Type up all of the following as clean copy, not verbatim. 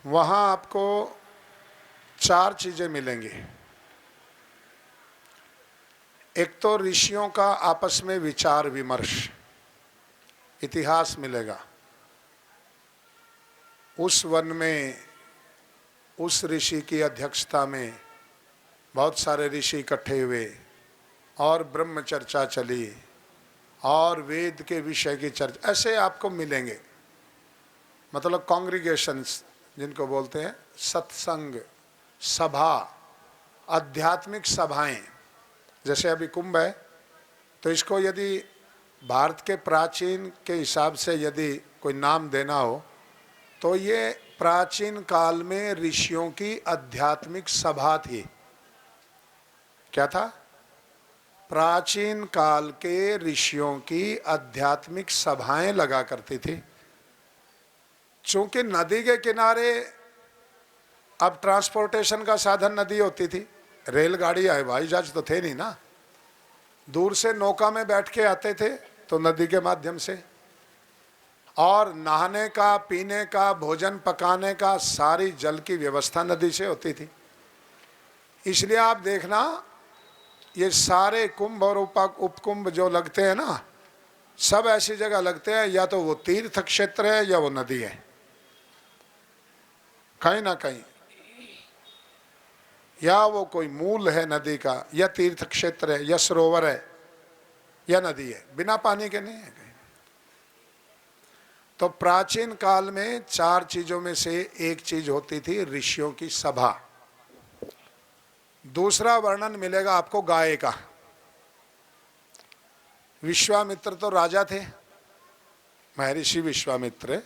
वहाँ आपको चार चीज़ें मिलेंगी। एक तो ऋषियों का आपस में विचार विमर्श, इतिहास मिलेगा। उस वन में उस ऋषि की अध्यक्षता में बहुत सारे ऋषि इकट्ठे हुए और ब्रह्म चर्चा चली और वेद के विषय की चर्चा, ऐसे आपको मिलेंगे। मतलब कॉन्ग्रीगेशंस जिनको बोलते हैं, सत्संग सभा, आध्यात्मिक सभाएं। जैसे अभी कुंभ है, तो इसको यदि भारत के प्राचीन के हिसाब से यदि कोई नाम देना हो तो ये प्राचीन काल में ऋषियों की आध्यात्मिक सभा थी। क्या था? प्राचीन काल के ऋषियों की आध्यात्मिक सभाएं लगा करती थी। चूंकि नदी के किनारे अब ट्रांसपोर्टेशन का साधन नदी होती थी, रेलगाड़ी हवाई जहाज तो थे नहीं ना, दूर से नौका में बैठ के आते थे तो नदी के माध्यम से, और नहाने का, पीने का, भोजन पकाने का सारी जल की व्यवस्था नदी से होती थी। इसलिए आप देखना ये सारे कुंभ और उपकुंभ जो लगते हैं ना, सब ऐसी जगह लगते हैं, या तो वो तीर्थ क्षेत्र है या वो नदी है, कहीं ना कहीं, या वो कोई मूल है नदी का, या तीर्थ क्षेत्र है, या सरोवर है, या नदी है, बिना पानी के नहीं है कहीं। तो प्राचीन काल में चार चीजों में से एक चीज होती थी ऋषियों की सभा। दूसरा वर्णन मिलेगा आपको गाय का। विश्वामित्र तो राजा थे, महर्षि विश्वामित्र,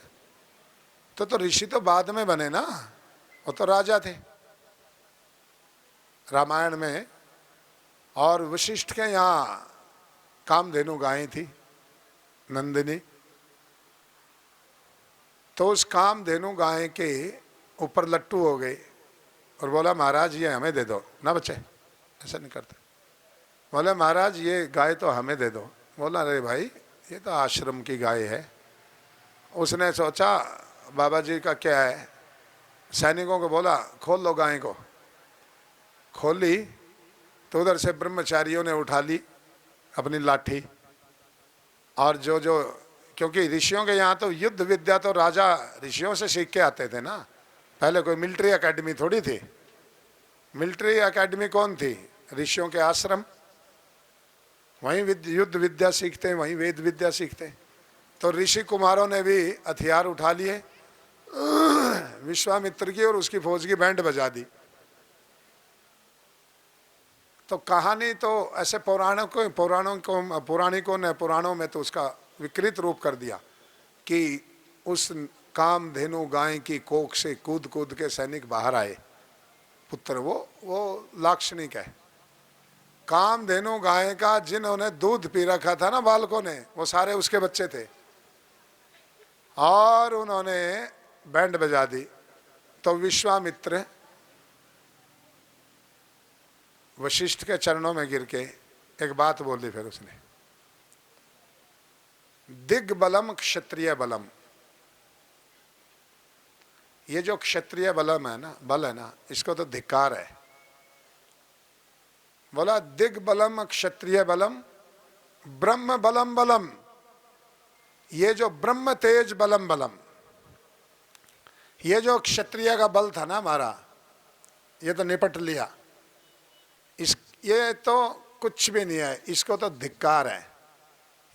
तो ऋषि तो बाद में बने ना, वो तो राजा थे रामायण में। और वशिष्ठ के यहाँ कामधेनु गायें थी, नंदिनी। तो उस कामधेनु गाय के ऊपर लट्टू हो गए और बोला महाराज ये हमें दे दो ना बच्चे, ऐसा नहीं करते। बोले महाराज ये गाय तो हमें दे दो। बोला अरे भाई ये तो आश्रम की गाय है। उसने सोचा बाबा जी का क्या है, सैनिकों को बोला खोल लो गाय को। खोली तो उधर से ब्रह्मचारियों ने उठा ली अपनी लाठी, और जो क्योंकि ऋषियों के यहाँ तो युद्ध विद्या तो राजा ऋषियों से सीख के आते थे ना, पहले कोई मिलिट्री एकेडमी थोड़ी थी। मिलिट्री एकेडमी कौन थी? ऋषियों के आश्रम, वहीं युद्ध विद्या सीखते, वहीं वेद विद्या सीखते। तो ऋषि कुमारों ने भी हथियार उठा लिए विश्वामित्र की और उसकी फौज की बैंड बजा दी। तो कहानी तो ऐसे पुराणों में तो उसका विकृत रूप कर दिया कि उस कामधेनु गाय की कोख से कूद कूद के सैनिक बाहर आए। पुत्र वो लाक्षणिक है। कामधेनु गाय का जिन्होंने दूध पी रखा था ना बालकों ने, वो सारे उसके बच्चे थे, और उन्होंने बैंड बजा दी। तो विश्वामित्र वशिष्ठ के चरणों में गिर के एक बात बोल दी। फिर उसने दिग्बलम क्षत्रिय बलम, ये जो क्षत्रिय बलम है ना, बल है ना, इसको तो धिक्कार है। बोला दिग्बलम क्षत्रिय बलम ब्रह्म बलम बलम, ये जो ब्रह्म तेज बलम बलम, ये जो क्षत्रिय का बल था ना हमारा, ये तो निपट लिया। ये तो कुछ भी नहीं है, इसको तो धिक्कार है।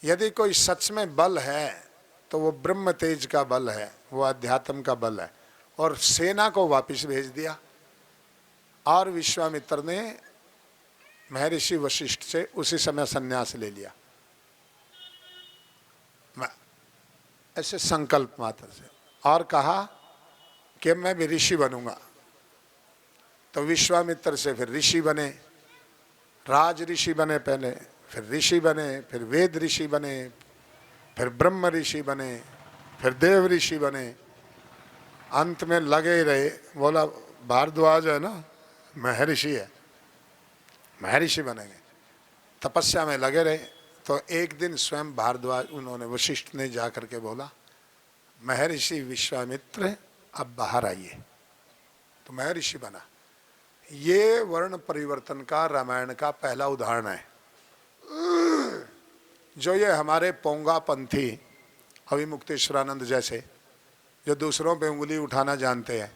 यदि कोई सच में बल है तो वो ब्रह्म तेज का बल है, वो अध्यात्म का बल है। और सेना को वापस भेज दिया, और विश्वामित्र ने महर्षि वशिष्ठ से उसी समय संन्यास ले लिया, ऐसे संकल्प मात्र से, और कहा कि मैं भी ऋषि बनूंगा। तो विश्वामित्र से फिर ऋषि बने, राज ऋषि बने पहले, फिर ऋषि बने, फिर वेद ऋषि बने, फिर ब्रह्म ऋषि बने, फिर देव ऋषि बने, अंत में लगे ही रहे। बोला भारद्वाज है ना महर्षि है, महर्षि बनेंगे, तपस्या में लगे रहे। तो एक दिन स्वयं भारद्वाज, उन्होंने वशिष्ठ ने जा करके बोला महर्षि विश्वामित्र अब बाहर आइए। तो महर्षि बना। ये वर्ण परिवर्तन का रामायण का पहला उदाहरण है। जो ये हमारे पोंगा पंथी अभिमुक्तेश्वरानंद जैसे जो दूसरों पे उंगली उठाना जानते हैं,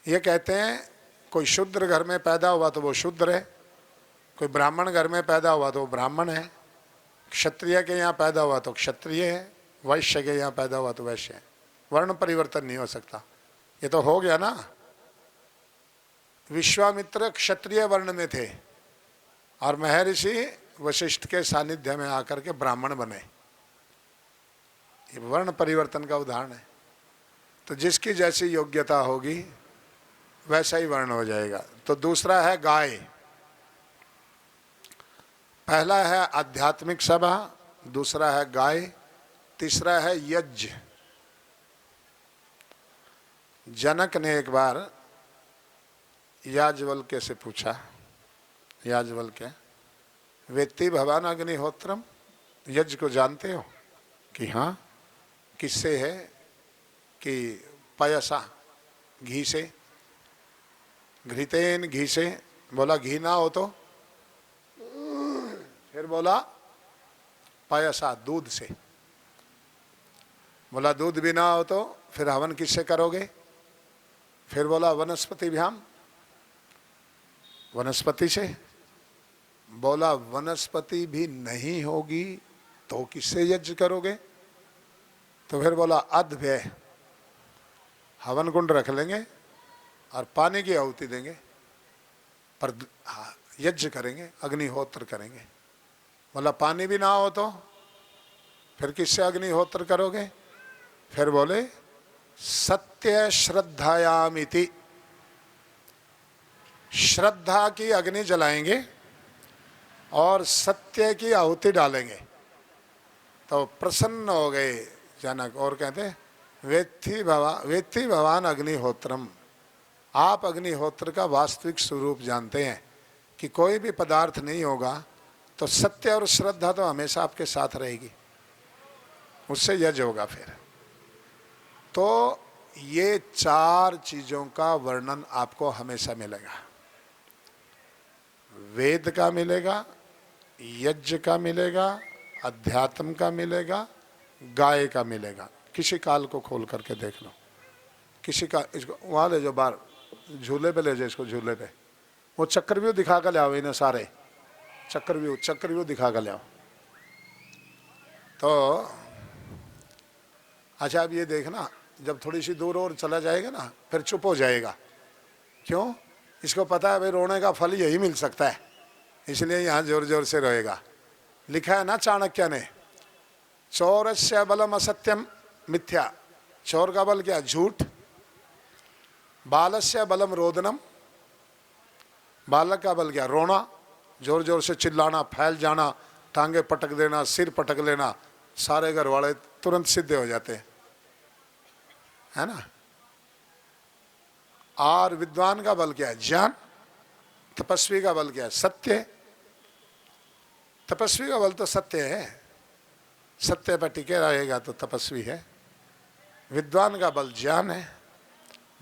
ये कहते हैं कोई शूद्र घर में पैदा हुआ तो वो शूद्र है, कोई ब्राह्मण घर में पैदा हुआ तो वो ब्राह्मण है, क्षत्रिय के यहाँ पैदा हुआ तो क्षत्रिय है, वैश्य के यहाँ पैदा हुआ तो वैश्य है। वर्ण परिवर्तन नहीं हो सकता। ये तो हो गया ना। विश्वामित्र क्षत्रिय वर्ण में थे और महर्षि वशिष्ठ के सानिध्य में आकर के ब्राह्मण बने। ये वर्ण परिवर्तन का उदाहरण है। तो जिसकी जैसी योग्यता होगी वैसा ही वर्ण हो जाएगा। तो दूसरा है गाय। पहला है आध्यात्मिक सभा, दूसरा है गाय, तीसरा है यज्ञ। जनक ने एक बार याज्ञवल्क्य से पूछा, याज्ञवल्क्य वेत्ति भवान अग्निहोत्रम, यज्ञ को जानते हो? कि हाँ। किससे है? कि पयसा, घी से, घृतेन, घी से। बोला घी ना हो तो? फिर बोला पयसा, दूध से। बोला दूध भी ना हो तो फिर हवन किससे करोगे? फिर बोला वनस्पति भ्याम, वनस्पति से। बोला वनस्पति भी नहीं होगी तो किससे यज्ञ करोगे? तो फिर बोला अद्भ्य, हवन कुंड रख लेंगे और पानी की आहुति देंगे, पर यज्ञ करेंगे, अग्निहोत्र करेंगे। बोला पानी भी ना हो तो फिर किससे अग्निहोत्र करोगे? फिर बोले सत्य श्रद्धायामिति, श्रद्धा की अग्नि जलाएंगे और सत्य की आहुति डालेंगे। तो प्रसन्न हो गए जनक और कहते वेत्ति भवान अग्निहोत्रम, आप अग्निहोत्र का वास्तविक स्वरूप जानते हैं कि कोई भी पदार्थ नहीं होगा तो सत्य और श्रद्धा तो हमेशा आपके साथ रहेगी, उससे यज्ञ होगा। फिर तो ये चार चीजों का वर्णन आपको हमेशा मिलेगा। वेद का मिलेगा, यज्ञ का मिलेगा, अध्यात्म का मिलेगा, गाय का मिलेगा। किसी काल को खोल करके देख लो, किसी का, इसको वहाँ ले जाओ बाहर, झूले पे ले जाओ इसको, झूले पे वो चक्रव्यूह दिखा कर ले आओ, इन्हें सारे चक्रव्यूह दिखा कर ले आओ। तो अच्छा अब ये देखना, जब थोड़ी सी दूर और चला जाएगा ना फिर चुप हो जाएगा। क्यों? इसको पता है भाई रोने का फल यही मिल सकता है, इसलिए यहाँ जोर जोर से रोएगा। लिखा है ना चाणक्य ने, चौरस्य बलम असत्यम मिथ्या। चोर का बल क्या? झूठ। बालस्य बलम रोदनम, बालक का बल क्या? रोना, जोर जोर से चिल्लाना, फैल जाना, टांगे पटक देना, सिर पटक लेना, सारे घर वाले तुरंत सिद्धे हो जाते हैं, है ना। और विद्वान का बल क्या है? ज्ञान। तपस्वी का बल क्या है? सत्य। तपस्वी का बल तो सत्य है, सत्य पर टिके रहेगा तो तपस्वी है। विद्वान का बल ज्ञान है,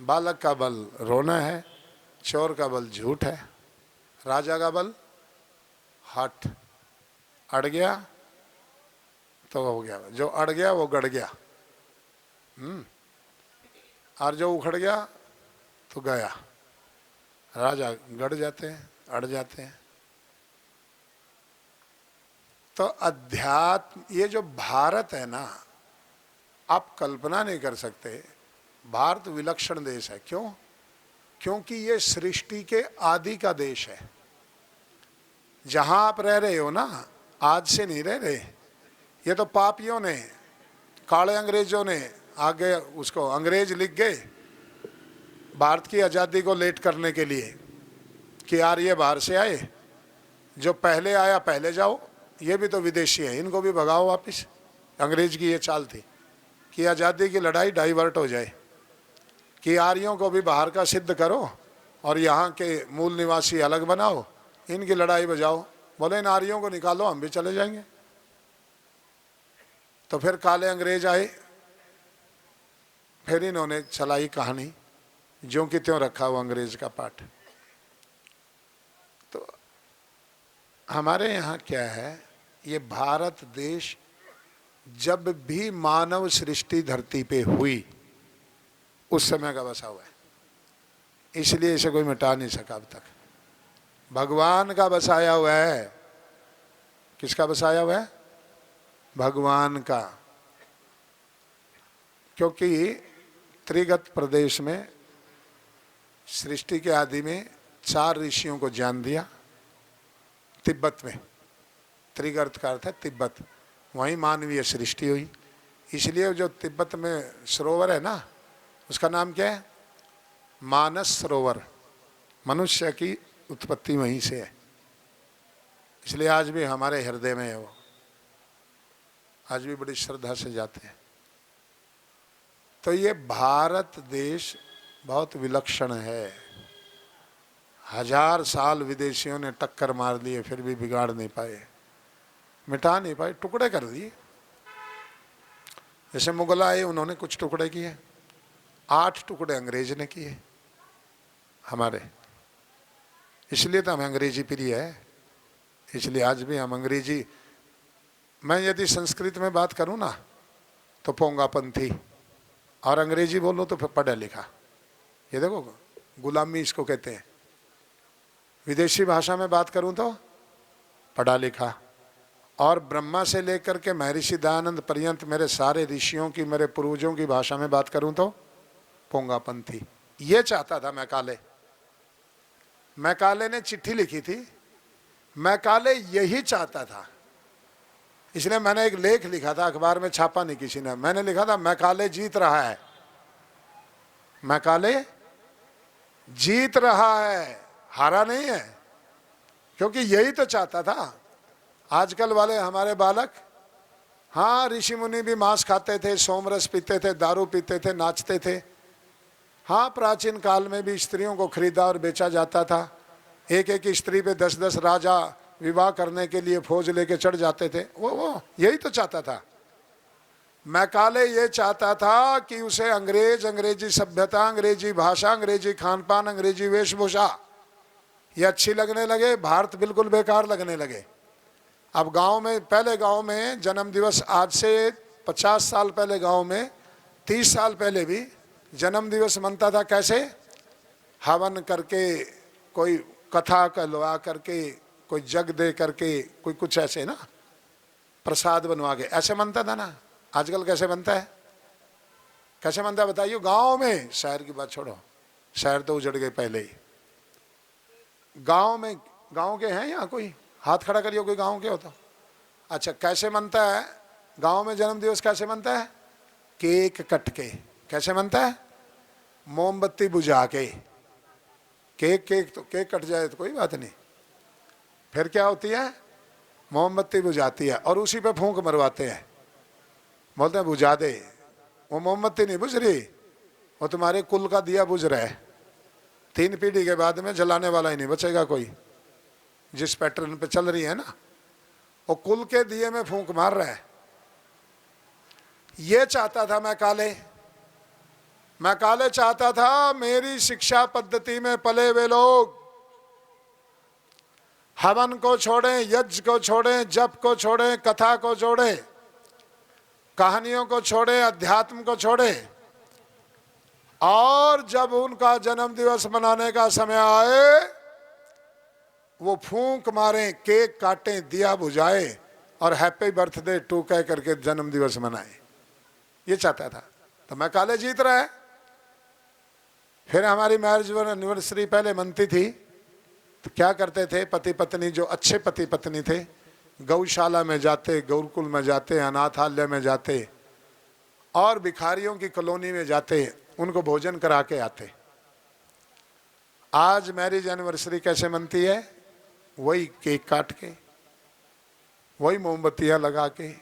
बालक का बल रोना है, चोर का बल झूठ है, राजा का बल हठ। अड़ गया तो हो गया, जो अड़ गया वो गड़ गया, और जो उखड़ गया तो गया। राजा गड़ जाते हैं, अड़ जाते हैं। तो अध्यात्म, ये जो भारत है ना, आप कल्पना नहीं कर सकते, भारत विलक्षण देश है। क्यों? क्योंकि ये सृष्टि के आदि का देश है। जहां आप रह रहे हो ना, आज से नहीं रह रहे, ये तो पापियों ने, काले अंग्रेजों ने आगे उसको, अंग्रेज लिख गए भारत की आज़ादी को लेट करने के लिए कि यार ये बाहर से आए, जो पहले आया पहले जाओ, ये भी तो विदेशी है, इनको भी भगाओ वापस। अंग्रेज की ये चाल थी कि आज़ादी की लड़ाई डाइवर्ट हो जाए, कि आर्यों को भी बाहर का सिद्ध करो और यहाँ के मूल निवासी अलग बनाओ, इनकी लड़ाई बजाओ। बोले इन आर्यों को निकालो, हम भी चले जाएंगे। तो फिर काले अंग्रेज आए, फिर इन्होंने चलाई कहानी ज्यों कि त्यों रखा हुआ अंग्रेज का पाठ। तो हमारे यहाँ क्या है, ये भारत देश जब भी मानव सृष्टि धरती पे हुई उस समय का बसा हुआ है, इसलिए इसे कोई मिटा नहीं सका अब तक। भगवान का बसाया हुआ है। किसका बसाया हुआ है? भगवान का। क्योंकि त्रिगत प्रदेश में सृष्टि के आदि में 4 ऋषियों को जन्म दिया। तिब्बत में, त्रिगर्त का अर्थ है तिब्बत, वहीं मानवीय सृष्टि हुई। इसलिए जो तिब्बत में सरोवर है ना, उसका नाम क्या है? मानस सरोवर। मनुष्य की उत्पत्ति वहीं से है, इसलिए आज भी हमारे हृदय में है वो। आज भी बड़ी श्रद्धा से जाते हैं। तो ये भारत देश बहुत विलक्षण है। 1000 साल विदेशियों ने टक्कर मार लिए, फिर भी बिगाड़ नहीं पाए, मिटा नहीं पाए, टुकड़े कर दिए। जैसे मुगल आए, उन्होंने कुछ टुकड़े किए, 8 टुकड़े अंग्रेज ने किए हमारे। इसलिए तो हमें अंग्रेजी प्रिय है, इसलिए आज भी हम अंग्रेजी। मैं यदि संस्कृत में बात करूं ना तो पोंगापंथी, और अंग्रेजी बोलूं तो फिर पढ़ा लिखा। ये देखो, गुलामी इसको कहते हैं। विदेशी भाषा में बात करूं तो पढ़ा लिखा। और ब्रह्मा से लेकर के महर्षि दयानंद पर्यंत मेरे सारे ऋषियों की, मेरे पूर्वजों की भाषा में बात करूं तो पोंगापंथी। ये चाहता था मैकाले। मैकाले ने चिट्ठी लिखी थी, मैकाले यही चाहता था। इसलिए मैंने एक लेख लिखा था, अखबार में छापा नहीं किसी ने। मैंने लिखा था मैकाले जीत रहा है, मैकाले जीत रहा है, हारा नहीं है। क्योंकि यही तो चाहता था। आजकल वाले हमारे बालक, हाँ ऋषि मुनि भी मांस खाते थे, सोमरस पीते थे, दारू पीते थे, नाचते थे। हाँ, प्राचीन काल में भी स्त्रियों को खरीदा और बेचा जाता था। एक एक स्त्री पे 10-10 राजा विवाह करने के लिए फौज लेके चढ़ जाते थे। वो यही तो चाहता था। मैकाले ये चाहता था कि उसे अंग्रेज, अंग्रेजी सभ्यता, अंग्रेजी भाषा, अंग्रेजी खान पान, अंग्रेजी वेशभूषा ये अच्छी लगने लगे, भारत बिल्कुल बेकार लगने लगे। अब गांव में, पहले गांव में जन्म दिवस, आज से 50 साल पहले गांव में, 30 साल पहले भी जन्म दिवस मनता था। कैसे? हवन करके, कोई कथा कहलवा करके, कोई जग दे करके, कोई कुछ ऐसे ना, प्रसाद बनवा के ऐसे मनता था ना। आजकल कैसे बनता है? कैसे बनता है बताइए? गांव में, शहर की बात छोड़ो, शहर तो उजड़ गए पहले ही। गांव में, गांव के हैं यहाँ कोई? हाथ खड़ा करिए, कोई गांव के हो तो। अच्छा, कैसे बनता है गांव में जन्म दिवस? कैसे बनता है? केक कट के। कैसे बनता है? मोमबत्ती बुझा के। केक तो केक कट जाए तो कोई बात नहीं, फिर क्या होती है? मोमबत्ती बुझाती है और उसी पे फूंक मरवाते हैं। बोलते हैं बुझा दे। वो मोमबत्ती नहीं बुझ रही, वो तुम्हारे कुल का दिया बुझ रहा है। 3 पीढ़ी के बाद में जलाने वाला ही नहीं बचेगा कोई। जिस पैटर्न पे चल रही है ना, वो कुल के दिए में फूंक मार रहा है। ये चाहता था मैकाले। मैकाले चाहता था मेरी शिक्षा पद्धति में पले वे लोग हवन को छोड़ें, यज्ञ को छोड़ें, जप को छोड़ें, कथा को छोड़ें, कहानियों को छोड़ें, अध्यात्म को छोड़ें, और जब उनका जन्म दिवस मनाने का समय आए वो फूंक मारें, केक काटें, दिया बुझाए और हैप्पी बर्थडे टू कह करके जन्म दिवस मनाए। ये चाहता था। तो मैकाले जीत रहा है। फिर हमारी मैरिज एनिवर्सरी पहले मनती थी तो क्या करते थे पति पत्नी, जो अच्छे पति पत्नी थे, गौशाला में जाते, गुरुकुल में जाते, अनाथालय में जाते और भिखारियों की कॉलोनी में जाते, उनको भोजन करा के आते। आज मैरिज एनिवर्सरी कैसे मनती है? वही केक काट के, वही मोमबत्तियां लगा के,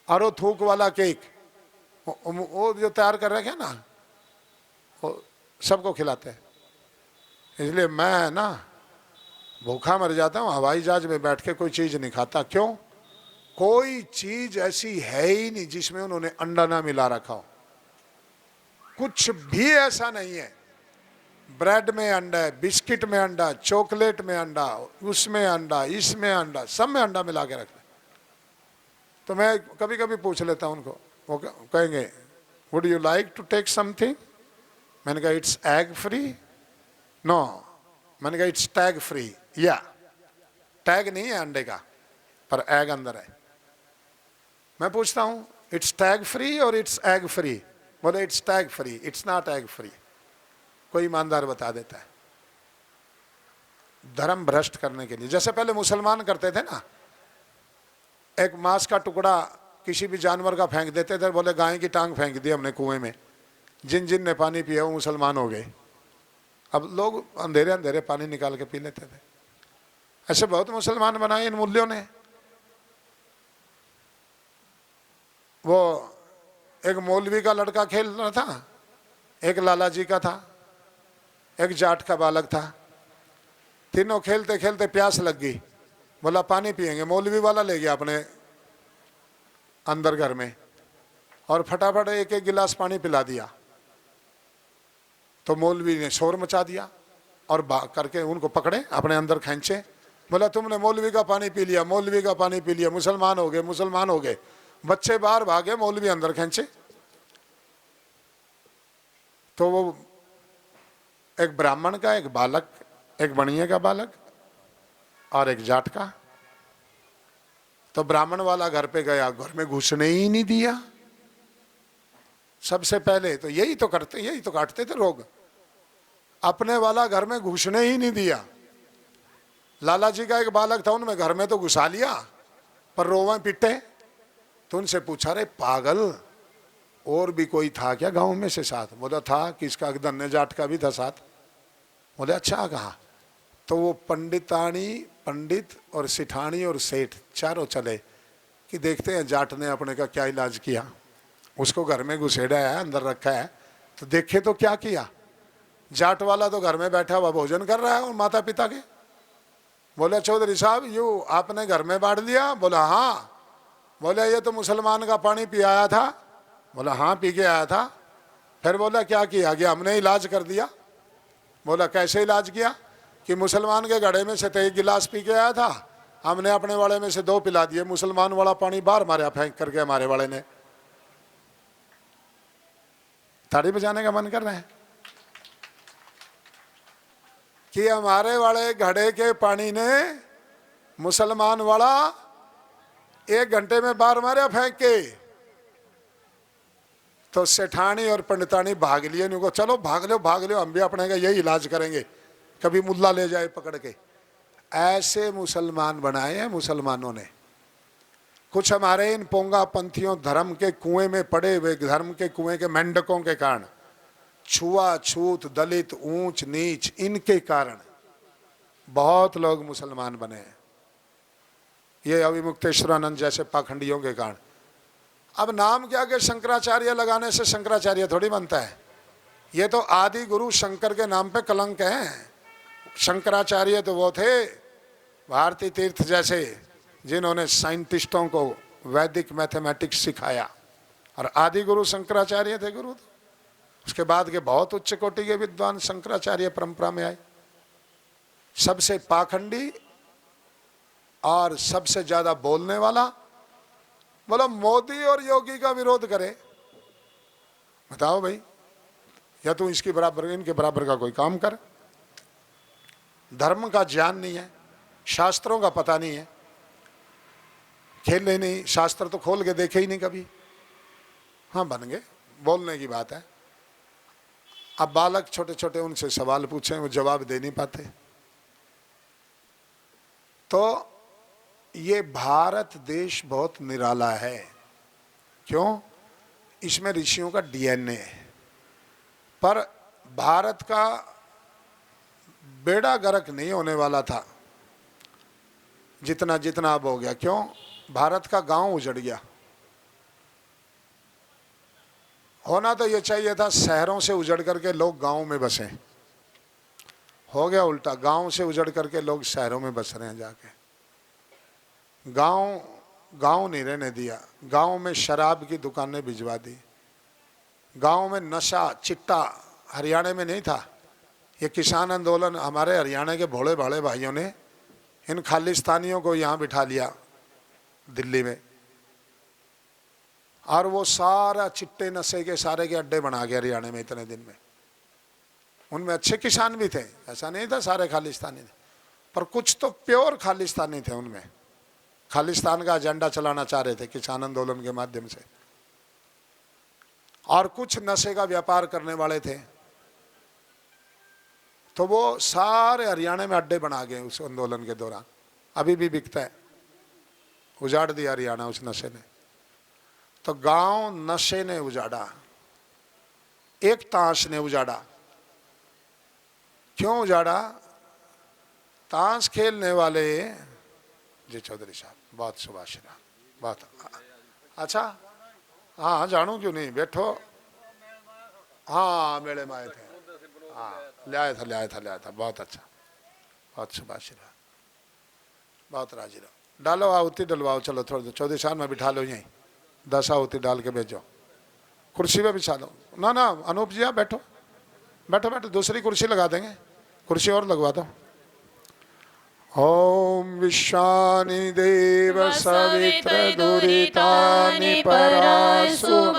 और वो थूक वाला केक वो जो तैयार कर रखे हैं ना, वो सबको खिलाते हैं। इसलिए मैं ना भूखा मर जाता हूँ, हवाई जहाज में बैठ के कोई चीज़ नहीं खाता। क्यों? कोई चीज़ ऐसी है ही नहीं जिसमें उन्होंने अंडा ना मिला रखा हो। कुछ भी ऐसा नहीं है। ब्रेड में अंडा है, बिस्किट में अंडा, चॉकलेट में अंडा, उसमें अंडा, इसमें अंडा, सब में अंडा मिला के रखते। तो मैं कभी कभी पूछ लेता हूं उनको, वो कहेंगे would you like to take something? मैंने कहा इट्स एग फ्री। नो, मैंने कहा इट्स टैग फ्री। या टैग नहीं है अंडे का, पर एग अंदर है। मैं पूछता हूं इट्स टैग फ्री और इट्स एग फ्री? बोले it's tag free, it's not egg free. कोई ईमानदार बता देता है। धर्म भ्रष्ट करने के लिए, जैसे पहले मुसलमान करते थे ना, एक मांस का टुकड़ा किसी भी जानवर का फेंक देते थे, बोले गाय की टांग फेंक दी हमने कुएं में, जिन जिन ने पानी पिया वो मुसलमान हो गए। अब लोग अंधेरे अंधेरे पानी निकाल के पी लेते थे। ऐसे बहुत मुसलमान बनाए इन मूल्यों ने। वो एक मौलवी का लड़का खेल रहा था, एक लाला जी का था, एक जाट का बालक था। तीनों खेलते खेलते प्यास लग गई, बोला पानी पिएंगे। मौलवी वाला ले गया अपने अंदर घर में और फटाफट एक एक गिलास पानी पिला दिया। तो मौलवी ने शोर मचा दिया और भाग करके उनको पकड़े, अपने अंदर खींचे। बोला तुमने मौलवी का पानी पी लिया, मौलवी का पानी पी लिया, मुसलमान हो गए, मुसलमान हो गए। बच्चे बाहर भागे, मौलवी अंदर खींचे। तो वो एक ब्राह्मण का एक बालक, एक बनिए का बालक और एक जाट का। तो ब्राह्मण वाला घर पे गया, घर में घुसने ही नहीं दिया। सबसे पहले तो यही तो करते, यही तो काटते थे लोग। अपने वाला घर में घुसने ही नहीं दिया। लाला जी का एक बालक था, उनमें घर में तो घुसा लिया, पर रोवे पिटे। तो उनसे पूछा, रे पागल, और भी कोई था क्या गांव में से साथ? बोला था, किसका? धन्य जाट का भी था साथ। बोले अच्छा कहा? तो वो पंडित और सिठानी और सेठ चारों चले कि देखते हैं जाट ने अपने का क्या इलाज किया। उसको घर में घुसेड़ा है, अंदर रखा है, तो देखे तो क्या किया। जाट वाला तो घर में बैठा हुआ भोजन कर रहा है और माता पिता के। बोले चौधरी साहब यू आपने घर में बांट दिया? बोला हाँ। बोले ये तो मुसलमान का पानी पी आया था? बोला हाँ पी के आया था। फिर बोला क्या किया गया? हमने इलाज कर दिया। बोला कैसे इलाज किया? कि मुसलमान के घड़े में से एक गिलास पी के आया था, हमने अपने वाले में से 2 पिला दिए, मुसलमान वाला पानी बाहर मारा फेंक करके हमारे वाले ने। ताड़ी बजाने का मन कर रहा है कि हमारे वाले घड़े के पानी ने मुसलमान वाला 1 घंटे में बाहर मारा फेंक के। तो सेठानी और पंडितानी भाग लिए, उनको चलो भाग लो, हम भी अपने का यही इलाज करेंगे, कभी मुल्ला ले जाए पकड़ के। ऐसे मुसलमान बनाए हैं मुसलमानों ने। कुछ हमारे इन पोंगा पंथियों धर्म के कुएं में पड़े हुए, धर्म के कुएं के मेंढकों के कारण, छुआछूत, दलित, ऊंच नीच, इनके कारण बहुत लोग मुसलमान बने हैं। ये अविमुक्तेश्वरानंद जैसे पाखंडियों के कारण। अब नाम क्या कि शंकराचार्य लगाने से शंकराचार्य थोड़ी बनता है। ये तो आदि गुरु शंकर के नाम पे कलंक है। शंकराचार्य तो वो थे भारती तीर्थ जैसे, जिन्होंने साइंटिस्टों को वैदिक मैथमेटिक्स सिखाया, और आदि गुरु शंकराचार्य थे गुरु। उसके बाद के बहुत उच्च कोटि के विद्वान शंकराचार्य परंपरा में आए। सबसे पाखंडी और सबसे ज्यादा बोलने वाला, बोला मोदी और योगी का विरोध करे। बताओ भाई, या तू इसके बराबर इनके बराबर का कोई काम कर। धर्म का ज्ञान नहीं है, शास्त्रों का पता नहीं है, खेल नहीं, शास्त्र तो खोल के देखे ही नहीं कभी। हाँ बन गए, बोलने की बात है। अब बालक छोटे छोटे उनसे सवाल पूछे, वो जवाब दे नहीं पाते। तो ये भारत देश बहुत निराला है। क्यों? इसमें ऋषियों का डीएनए है। पर भारत का बेड़ा गर्क नहीं होने वाला था जितना जितना अब हो गया। क्यों? भारत का गांव उजड़ गया। होना तो ये चाहिए था शहरों से उजड़ करके लोग गांव में बसे, हो गया उल्टा। गांव से उजड़ करके लोग शहरों में बस रहे हैं जाके। गांव नहीं रहने दिया, गांव में शराब की दुकानें भिजवा दी, गांव में नशा चिट्टा हरियाणा में नहीं था। ये किसान आंदोलन हमारे हरियाणा के भोले भाले भाइयों ने इन खालिस्तानियों को यहाँ बिठा लिया दिल्ली में, और वो सारा चिट्टे नशे के सारे के अड्डे बना गए हरियाणा में इतने दिन में। उनमें अच्छे किसान भी थे, ऐसा नहीं था सारे खालिस्तानी थे, पर कुछ तो प्योर खालिस्तानी थे। उनमें खालिस्तान का एजेंडा चलाना चाह रहे थे किसान आंदोलन के माध्यम से, और कुछ नशे का व्यापार करने वाले थे। तो वो सारे हरियाणा में अड्डे बना गए उस आंदोलन के दौरान, अभी भी बिकता है। उजाड़ दिया हरियाणा उस नशे ने। तो गांव नशे ने उजाड़ा, एक ताश ने उजाड़ा। क्यों उजाड़ा? ताश खेलने वाले जी चौधरी साहब, बहुत सुभाषिरा, बहुत अच्छा। हाँ जानू क्यों नहीं, बैठो। हाँ मेले में आए थे, हाँ लाया था, बहुत अच्छा, बहुत सुभाषिरा, बहुत राजी रहो। डालो आहुति डलवाओ, चलो थोड़ा चौधरी साहब में बिठा लो, यहीं 10 आहुति डाल के भेजो, कुर्सी पे बिछा लो। ना ना अनूप जी आप बैठो बैठो बैठो, दूसरी कुर्सी लगा देंगे, कुर्सी और लगवा दो। ओम विश्वानि देव सवित्र दुरितानि परासुव